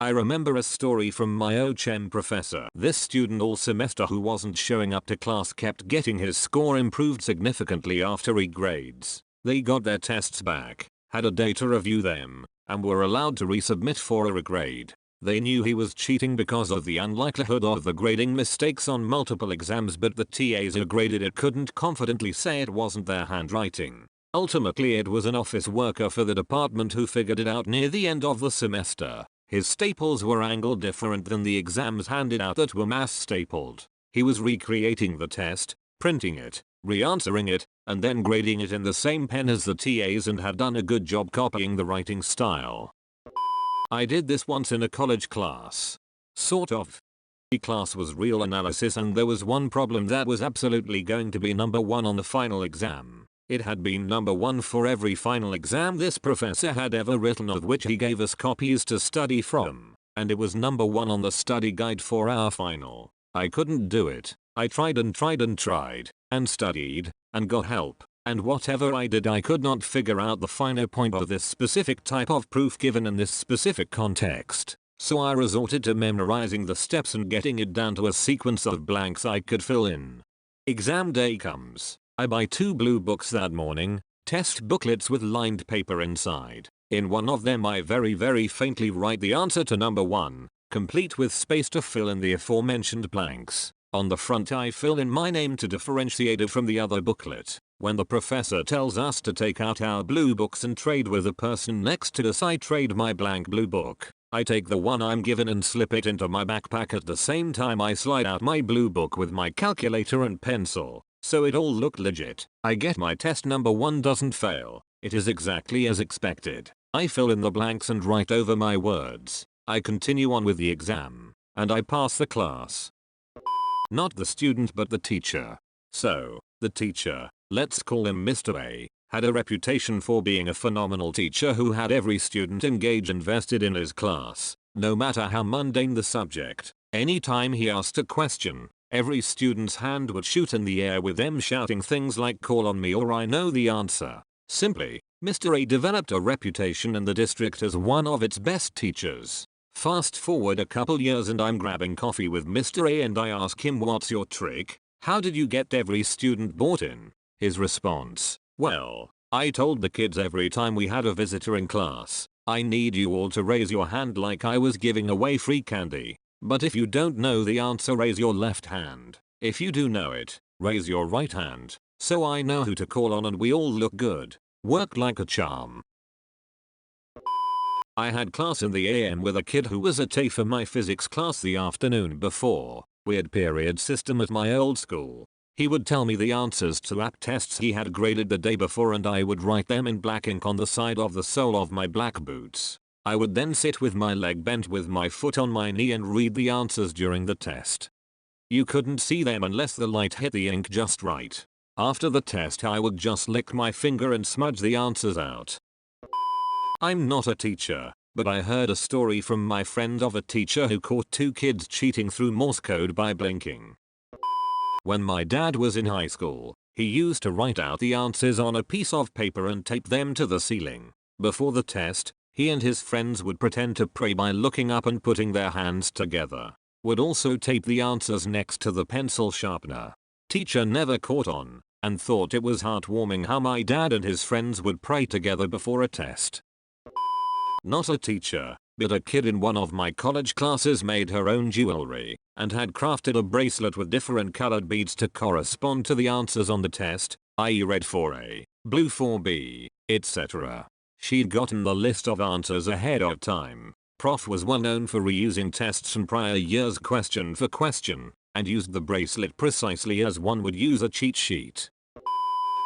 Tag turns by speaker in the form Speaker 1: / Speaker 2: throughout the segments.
Speaker 1: I remember a story from my OChem professor. This student all semester who wasn't showing up to class kept getting his score improved significantly after regrades. They got their tests back, had a day to review them, and were allowed to resubmit for a regrade. They knew he was cheating because of the unlikelihood of the grading mistakes on multiple exams, but the TAs who graded it couldn't confidently say it wasn't their handwriting. Ultimately it was an office worker for the department who figured it out near the end of the semester. His staples were angled different than the exams handed out that were mass stapled. He was recreating the test, printing it, re-answering it, and then grading it in the same pen as the TAs and had done a good job copying the writing style. I did this once in a college class. Sort of. The class was real analysis and there was one problem that was absolutely going to be number 1 on the final exam. It had been number 1 for every final exam this professor had ever written, of which he gave us copies to study from, and it was number 1 on the study guide for our final. I couldn't do it. I tried and tried and tried, and studied, and got help, and whatever I did I could not figure out the finer point of this specific type of proof given in this specific context. So I resorted to memorizing the steps and getting it down to a sequence of blanks I could fill in. Exam day comes. I buy 2 blue books that morning, test booklets with lined paper inside. In one of them I very faintly write the answer to number 1, complete with space to fill in the aforementioned blanks. On the front I fill in my name to differentiate it from the other booklet. When the professor tells us to take out our blue books and trade with the person next to us, I trade my blank blue book. I take the one I'm given and slip it into my backpack. At the same time I slide out my blue book with my calculator and pencil. So it all looked legit. I get my test. Number 1 doesn't fail. It is exactly as expected. I fill in the blanks and write over my words. I continue on with the exam. And I pass the class. Not the student but the teacher. So, the teacher, let's call him Mr. A, had a reputation for being a phenomenal teacher who had every student engaged and vested in his class. No matter how mundane the subject, anytime he asked a question, every student's hand would shoot in the air with them shouting things like "call on me" or "I know the answer." Simply, Mr. A developed a reputation in the district as one of its best teachers. Fast forward a couple years and I'm grabbing coffee with Mr. A and I ask him, "What's your trick? How did you get every student bought in?" His response, "Well, I told the kids every time we had a visitor in class, I need you all to raise your hand like I was giving away free candy. But if you don't know the answer, raise your left hand. If you do know it, raise your right hand. So I know who to call on and we all look good." Worked like a charm. I had class in the AM with a kid who was a TA for my physics class the afternoon before. Weird period system at my old school. He would tell me the answers to app tests he had graded the day before and I would write them in black ink on the side of the sole of my black boots. I would then sit with my leg bent with my foot on my knee and read the answers during the test. You couldn't see them unless the light hit the ink just right. After the test I would just lick my finger and smudge the answers out. I'm not a teacher, but I heard a story from my friend of a teacher who caught 2 kids cheating through Morse code by blinking. When my dad was in high school, he used to write out the answers on a piece of paper and tape them to the ceiling. Before the test, he and his friends would pretend to pray by looking up and putting their hands together. Would also tape the answers next to the pencil sharpener. Teacher never caught on, and thought it was heartwarming how my dad and his friends would pray together before a test. Not a teacher, but a kid in one of my college classes made her own jewelry, and had crafted a bracelet with different colored beads to correspond to the answers on the test, i.e. red for A, blue for B, etc. She'd gotten the list of answers ahead of time. Prof was well known for reusing tests from prior years question for question, and used the bracelet precisely as one would use a cheat sheet.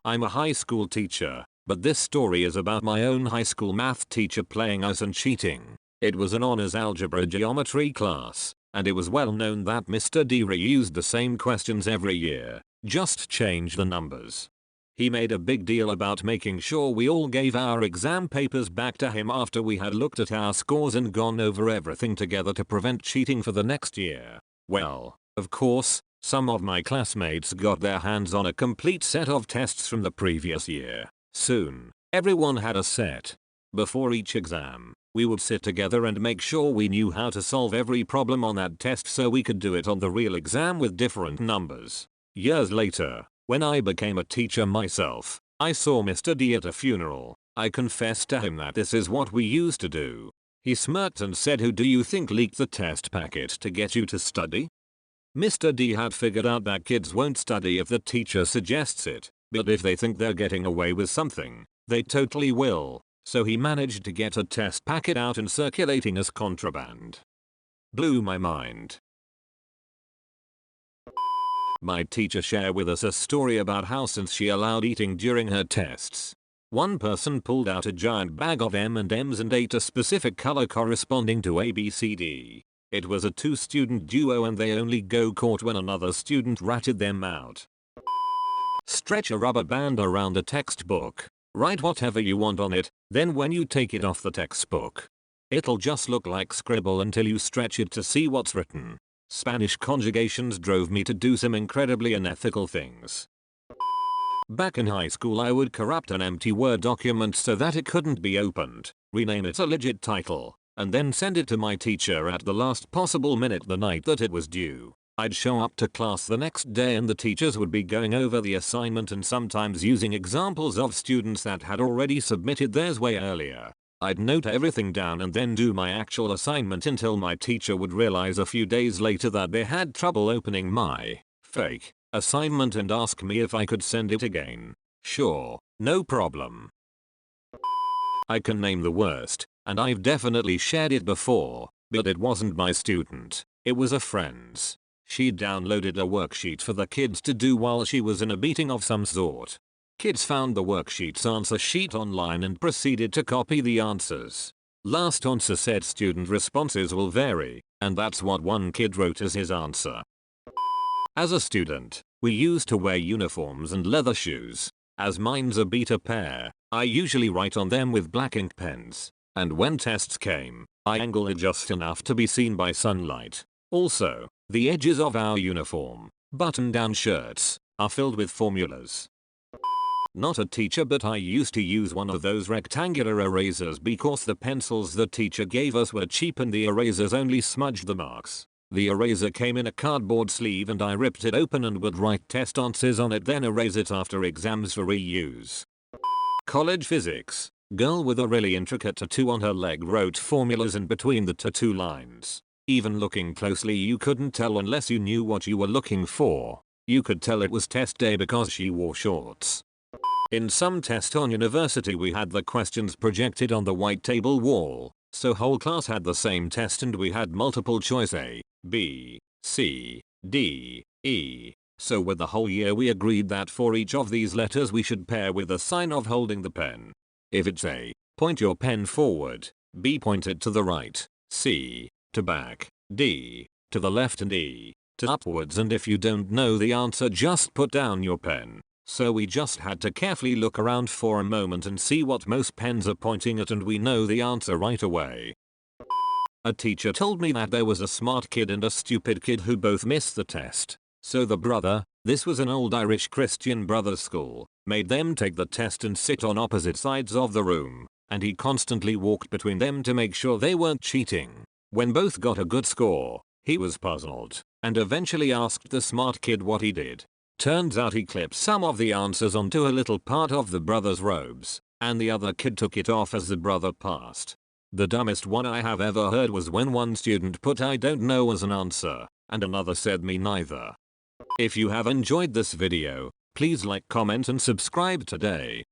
Speaker 1: I'm a high school teacher, but this story is about my own high school math teacher playing us and cheating. It was an honors algebra geometry class, and it was well known that Mr. D reused the same questions every year, just changed the numbers. He made a big deal about making sure we all gave our exam papers back to him after we had looked at our scores and gone over everything together to prevent cheating for the next year. Well, of course, some of my classmates got their hands on a complete set of tests from the previous year. Soon, everyone had a set. Before each exam, We would sit together and make sure we knew how to solve every problem on that test so we could do it on the real exam with different numbers. Years later, when I became a teacher myself, I saw Mr. D at a funeral. I confessed to him that this is what we used to do. He smirked and said, "Who do you think leaked the test packet to get you to study?" Mr. D had figured out that kids won't study if the teacher suggests it, but if they think they're getting away with something, they totally will. So he managed to get a test packet out and circulating as contraband. Blew my mind. My teacher shared with us a story about how since she allowed eating during her tests, one person pulled out a giant bag of M&Ms and ate a specific color corresponding to ABCD. It was a 2-student duo and they only go caught when another student ratted them out. Stretch a rubber band around a textbook. Write whatever you want on it, then when you take it off the textbook, it'll just look like scribble until you stretch it to see what's written. Spanish conjugations drove me to do some incredibly unethical things. Back in high school I would corrupt an empty Word document so that it couldn't be opened, rename it a legit title, and then send it to my teacher at the last possible minute the night that it was due. I'd show up to class the next day and the teachers would be going over the assignment and sometimes using examples of students that had already submitted theirs way earlier. I'd note everything down and then do my actual assignment until my teacher would realize a few days later that they had trouble opening my fake assignment and ask me if I could send it again. Sure, no problem. I can name the worst, and I've definitely shared it before, but it wasn't my student, it was a friend's. She downloaded a worksheet for the kids to do while she was in a meeting of some sort. Kids found the worksheet's answer sheet online and proceeded to copy the answers. Last answer said student responses will vary, and that's what one kid wrote as his answer. As a student, we used to wear uniforms and leather shoes. As mine's a beta pair, I usually write on them with black ink pens, and when tests came, I angled it just enough to be seen by sunlight. Also, the edges of our uniform, button-down shirts, are filled with formulas. Not a teacher, but I used to use one of those rectangular erasers because the pencils the teacher gave us were cheap and the erasers only smudged the marks. The eraser came in a cardboard sleeve and I ripped it open and would write test answers on it, then erase it after exams for reuse. College physics. Girl with a really intricate tattoo on her leg wrote formulas in between the tattoo lines. Even looking closely you couldn't tell unless you knew what you were looking for. You could tell it was test day because she wore shorts. In some test on university we had the questions projected on the white table wall, so whole class had the same test and we had multiple choice A, B, C, D, E. So with the whole year we agreed that for each of these letters we should pair with a sign of holding the pen. If it's A, point your pen forward, B point it to the right, C, to back, D, to the left and E, to upwards, and if you don't know the answer just put down your pen. So we just had to carefully look around for a moment and see what most pens are pointing at and we know the answer right away. A teacher told me that there was a smart kid and a stupid kid who both missed the test. So the brother, this was an old Irish Christian brothers school, made them take the test and sit on opposite sides of the room, and he constantly walked between them to make sure they weren't cheating. When both got a good score, he was puzzled, and eventually asked the smart kid what he did. Turns out he clipped some of the answers onto a little part of the brother's robes, and the other kid took it off as the brother passed. The dumbest one I have ever heard was when one student put "I don't know" as an answer, and another said "me neither." If you have enjoyed this video, please like, comment and subscribe today.